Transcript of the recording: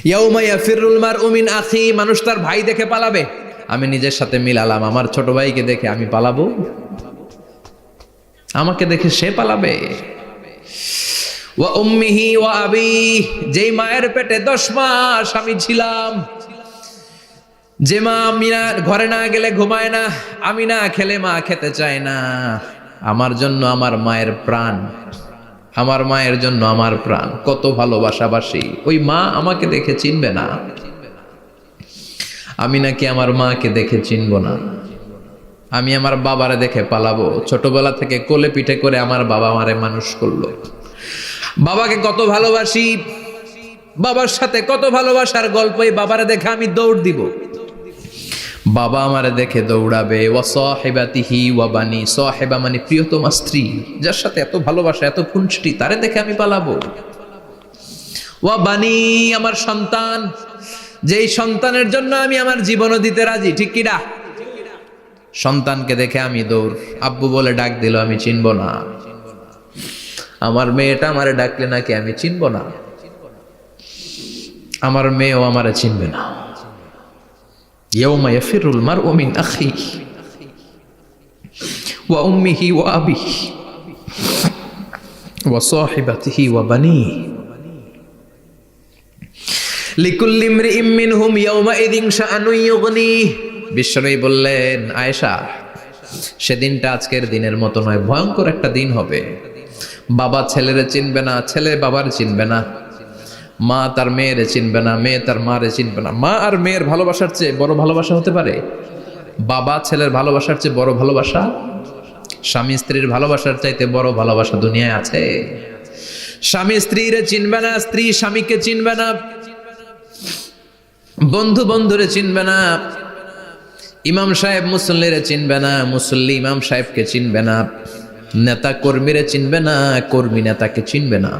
ইয়াউমা ইয়াফিরুল মারউ মিন আখি, মানুষ তার ভাই দেখে পালাবে। আমি নিজের সাথে মিলালাম, আমার ছোট ভাইকে দেখে আমি পালাবো? আমাকে দেখে সে পালাবে? ওয়া উম্মিহি ওয়া আবি, যেই মায়ের পেটে 10 মাস আমি ছিলাম, যে মা আমি না ঘরে না গেলে ঘুমায় না, আমি না খেলে মা খেতে চায় না, আমার জন্য আমার মায়ের প্রাণ, আমার মায়ের জন্য আমার প্রাণ, কত ভালোবাসাবাসী। ওই মা আমাকে দেখে চিনবে না, আমি নাকি আমার মাকে দেখে চিনব না? আমি আমার বাবারে দেখে পালাবো? ছোটবেলা থেকে কোলে পিঠে করে আমার বাবা আমারে মানুষ করলো, বাবাকে কত ভালোবাসি, বাবার সাথে কত ভালোবাসার গল্প, এই বাবারে দেখে আমি দৌড় দিব, বাবা আমারে দেখে দৌড়াবে। ওয়া সাহিবাতিহি ওয়া বানি, সাহিবা মানে প্রিয়তমা স্ত্রী, যার সাথে এত ভালোবাসা এত খুনসুটি, তারে দেখে আমি পালাবো। ওয়া বানি, আমার সন্তান, যেই সন্তানের জন্য আমি আমার জীবনও দিতে রাজি, ঠিক কিনা? সন্তানকে দেখে আমি দৌড়, আব্বু বলে ডাক দিল আমি চিনব না, আমার মেয়েটা আমারে ডাকলে নাকি আমি চিনব না, আমার মেয়েও আমারে চিনবে না। ইয়াউমা ইয়াফিরুল মারউ মিন আখিহি ওয়া উম্মিহি ওয়া আবিহি ওয়া সাহিবাতিহি ওয়া বানিহি লিকুল্লি ইমরিইম মিনহুম ইয়াউমাইযিন শাআনুন ইউগনিহি। বিশ্বনবী বললেন, আয়েশা, সেদিনটা আজকের দিনের মতো নয়, ভয়ঙ্কর একটা দিন হবে। বাবা ছেলেরে চিনবে না, ছেলে বাবার চিনবে না, মা তার মেয়েরে চিনবে না, মেয়ে তার মারে চিনবে না। মা আর মেয়ের ভালোবাসার চেয়ে বড় ভালোবাসা হতে পারে? বাবা ছেলের ভালোবাসার চেয়ে বড় ভালোবাসা? স্বামী স্ত্রীর ভালোবাসার চাইতে বড় ভালোবাসা দুনিয়ায় আছে? স্বামী স্ত্রীরে চিনবে না, স্ত্রী স্বামীকে চিনবে না, বন্ধু বন্ধুরে চিনবে না, ইমাম সাহেব মুসল্লিরে চিনবে না, মুসল্লি ইমাম সাহেবকে চিনবে না, নেতা কর্মীরে চিনবে না, কর্মী নেতাকে চিনবে না।